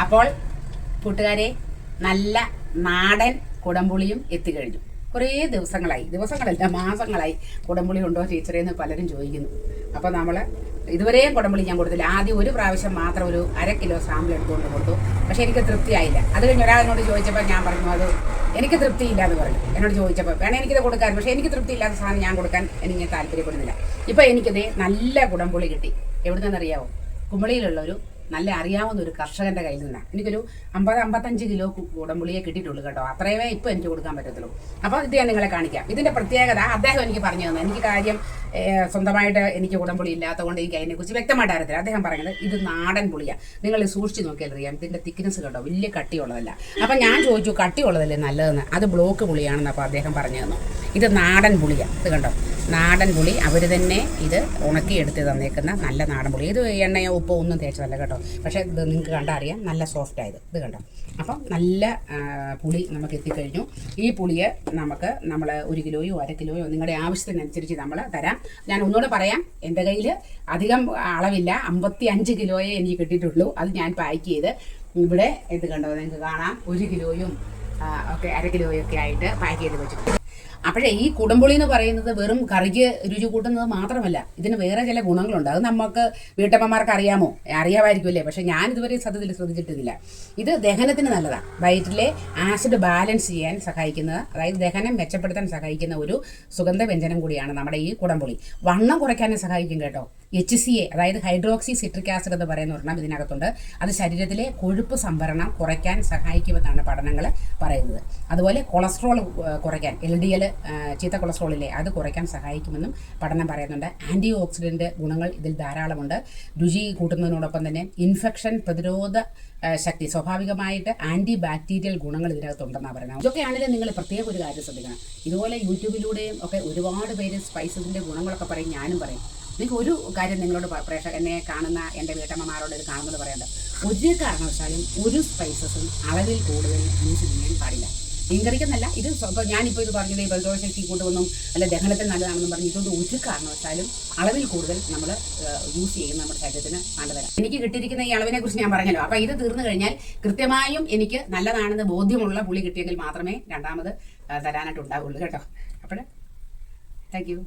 അപ്പോൾ കൂട്ടുകാരെ, നല്ല നാടൻ കുടംപുളിയും എത്തിക്കഴിഞ്ഞു. കുറേ ദിവസങ്ങളല്ല മാസങ്ങളായി കുടംപുളി ഉണ്ടോ ടീച്ചറേന്ന് പലരും ചോദിക്കുന്നു. അപ്പോൾ നമ്മൾ ഇതുവരെയും കുടംപുളി ഞാൻ കൊടുത്തില്ല. ആദ്യം ഒരു പ്രാവശ്യം മാത്രം ഒരു 1/2 കിലോ സാമ്പിൾ എടുത്തുകൊണ്ട് കൊടുത്തു. പക്ഷേ എനിക്ക് തൃപ്തിയായില്ല. അത് കഴിഞ്ഞ് ഒരാളിനോട് ചോദിച്ചപ്പോൾ ഞാൻ പറഞ്ഞു അത് എനിക്ക് തൃപ്തിയില്ല എന്ന് പറഞ്ഞു. എന്നോട് ചോദിച്ചപ്പോൾ വേണേൽ എനിക്കിത് കൊടുക്കാൻ, പക്ഷേ എനിക്ക് തൃപ്തിയില്ലാത്ത സാധനം ഞാൻ കൊടുക്കാൻ എനിക്ക് താല്പര്യപ്പെടുന്നില്ല. ഇപ്പോൾ എനിക്കിത് നല്ല കുടംപുളി കിട്ടി. എവിടെ നിന്നറിയാവോ? കുമളിയിലുള്ളൊരു നല്ല അറിയാവുന്ന ഒരു കർഷകൻ്റെ കയ്യിൽ നിന്നാണ്. എനിക്കൊരു 50-55 കിലോ കുടംപുളിയെ കിട്ടിയിട്ടുള്ളൂ കേട്ടോ. അത്രയേ ഇപ്പോൾ എനിക്ക് കൊടുക്കാൻ പറ്റത്തുള്ളൂ. അപ്പോൾ ഇത് ഞാൻ നിങ്ങളെ കാണിക്കാം. ഇതിൻ്റെ പ്രത്യേകത അദ്ദേഹം എനിക്ക് പറഞ്ഞു തന്നു. എനിക്ക് കാര്യം സ്വന്തമായിട്ട് എനിക്ക് കുടംപുളി ഇല്ലാത്തതുകൊണ്ട് എനിക്ക് അതിനെക്കുറിച്ച് വ്യക്തമായിട്ട് അറിയത്തില്ല. അദ്ദേഹം പറയുന്നത് ഇത് നാടൻ പുളിയാണ്. നിങ്ങൾ സൂക്ഷിച്ച് നോക്കിയാൽ അറിയാം. ഇതിൻ്റെ തിക്നെസ് കേട്ടോ വലിയ കട്ടിയുള്ളതല്ല. അപ്പം ഞാൻ ചോദിച്ചു കട്ടിയുള്ളതല്ലേ നല്ലതെന്ന്. അത് ബ്ലോക്ക് പുളിയാണെന്ന് അപ്പോൾ അദ്ദേഹം പറഞ്ഞു തന്നു. ഇത് നാടൻ പുളിയാണ്. ഇത് കണ്ടോ, നാടൻ പുളി അവർ തന്നെ ഇത് ഉണക്കിയെടുത്ത് തന്നേക്കുന്ന നല്ല നാടൻ പുളി. ഇത് എണ്ണയോ ഉപ്പോ ഒന്നും തേച്ചതല്ല കേട്ടോ. പക്ഷേ ഇത് നിങ്ങൾക്ക് കണ്ടാൽ അറിയാം നല്ല സോഫ്റ്റ് ആയത്. ഇത് കണ്ടോ. അപ്പം നല്ല പുളി നമുക്ക് എത്തിക്കഴിഞ്ഞു. ഈ പുളിയെ നമ്മൾ 1 കിലോയോ 1/2 കിലോയോ നിങ്ങളുടെ ആവശ്യത്തിനനുസരിച്ച് നമ്മൾ തരാം. ഞാൻ ഒന്നുകൂടെ പറയാം, എൻ്റെ കയ്യിൽ അധികം അളവില്ല. 55 കിലോയെ എനിക്ക് കിട്ടിയിട്ടുള്ളൂ. അത് ഞാൻ പാക്ക് ചെയ്ത് ഇവിടെ ഇത് കണ്ടോ നിങ്ങൾക്ക് കാണാം 1 കിലോയും ഒക്കെ 1/2 കിലോയൊക്കെ ആയിട്ട് പാക്ക് ചെയ്ത് വെച്ചിട്ടുണ്ട്. അപ്പോഴേ ഈ കുടംപുളി എന്ന് പറയുന്നത് വെറും കറിക്ക് രുചി കൂട്ടുന്നത് മാത്രമല്ല, ഇതിന് വേറെ ചില ഗുണങ്ങളുണ്ട്. അത് നമുക്ക് വീട്ടമ്മമാർക്ക് അറിയാമായിരിക്കുമല്ലേ. പക്ഷെ ഞാൻ ഇതുവരെ സത്യത്തിൽ ശ്രദ്ധിച്ചിട്ടില്ല. ഇത് ദഹനത്തിന് നല്ലതാണ്. വയറ്റിലെ ആസിഡ് ബാലൻസ് ചെയ്യാൻ സഹായിക്കുന്നത്, അതായത് ദഹനം മെച്ചപ്പെടുത്താൻ സഹായിക്കുന്ന ഒരു സുഗന്ധ വ്യഞ്ജനം കൂടിയാണ് നമ്മുടെ ഈ കുടംപുളി. വണ്ണം കുറയ്ക്കാനും സഹായിക്കും കേട്ടോ. HCA അതായത് ഹൈഡ്രോക്സി സിട്രിക് ആസിഡ് എന്ന് പറയുന്ന ഒരെണ്ണം ഇതിനകത്തുണ്ട്. അത് ശരീരത്തിലെ കൊഴുപ്പ് സംഭരണം കുറയ്ക്കാൻ സഹായിക്കുമെന്നാണ് പഠനങ്ങൾ പറയുന്നത്. അതുപോലെ കൊളസ്ട്രോൾ കുറയ്ക്കാൻ, LDL ചീത്ത കൊളസ്ട്രോളില്ലേ അത് കുറയ്ക്കാൻ സഹായിക്കുമെന്നും പഠനം പറയുന്നുണ്ട്. ആൻറ്റി ഓക്സിഡൻറ്റ് ഗുണങ്ങൾ ഇതിൽ ധാരാളമുണ്ട്. രുചി കൂട്ടുന്നതിനോടൊപ്പം തന്നെ ഇൻഫെക്ഷൻ പ്രതിരോധ ശക്തി, സ്വാഭാവികമായിട്ട് ആൻറ്റി ബാക്ടീരിയൽ ഗുണങ്ങൾ ഇതിനകത്തുണ്ടെന്നാണ് പറയുന്നത്. ഇതൊക്കെയാണെങ്കിലും നിങ്ങൾ പ്രത്യേക ഒരു കാര്യം ശ്രദ്ധിക്കണം. ഇതുപോലെ യൂട്യൂബിലൂടെയും ഒക്കെ ഒരുപാട് പേര് സ്പൈസസിൻ്റെ ഗുണങ്ങളൊക്കെ പറയും, ഞാനും പറയും. നിങ്ങൾക്ക് ഒരു കാര്യം നിങ്ങളോട് എന്നെ കാണുന്ന എൻ്റെ വീട്ടമ്മമാരോട് ഇത് കാണുന്നത് പറയേണ്ടത്, ഒരു കാരണവശാലും ഒരു സ്പൈസസും അളവിൽ കൂടുതൽ യൂസ് ചെയ്യാൻ പാടില്ല. മീൻകറിക്കെന്നല്ല, ഇത് ഇപ്പോൾ ഞാനിപ്പോൾ ഇത് പറഞ്ഞത് ഈ പ്രതിരോധശക്തി കൂട്ടുമെന്നും അല്ല ദഹനത്തിന് നല്ലതാണെന്നും പറഞ്ഞ് ഇതുകൊണ്ട് ഒരു കാരണവശാലും അളവിൽ കൂടുതൽ നമ്മൾ യൂസ് ചെയ്യുന്ന നമ്മുടെ ശരീരത്തിന് നല്ലതല്ല. എനിക്ക് കിട്ടിയിരിക്കുന്ന ഈ അളവിനെ കുറിച്ച് ഞാൻ പറഞ്ഞല്ലോ. അപ്പോൾ ഇത് തീർന്നു കഴിഞ്ഞാൽ കൃത്യമായും എനിക്ക് നല്ലതാണെന്ന് ബോധ്യമുള്ള പുളി കിട്ടിയെങ്കിൽ മാത്രമേ രണ്ടാമത് തരാനായിട്ട് ഉണ്ടാവുള്ളൂ കേട്ടോ. അപ്പോൾ താങ്ക് യു.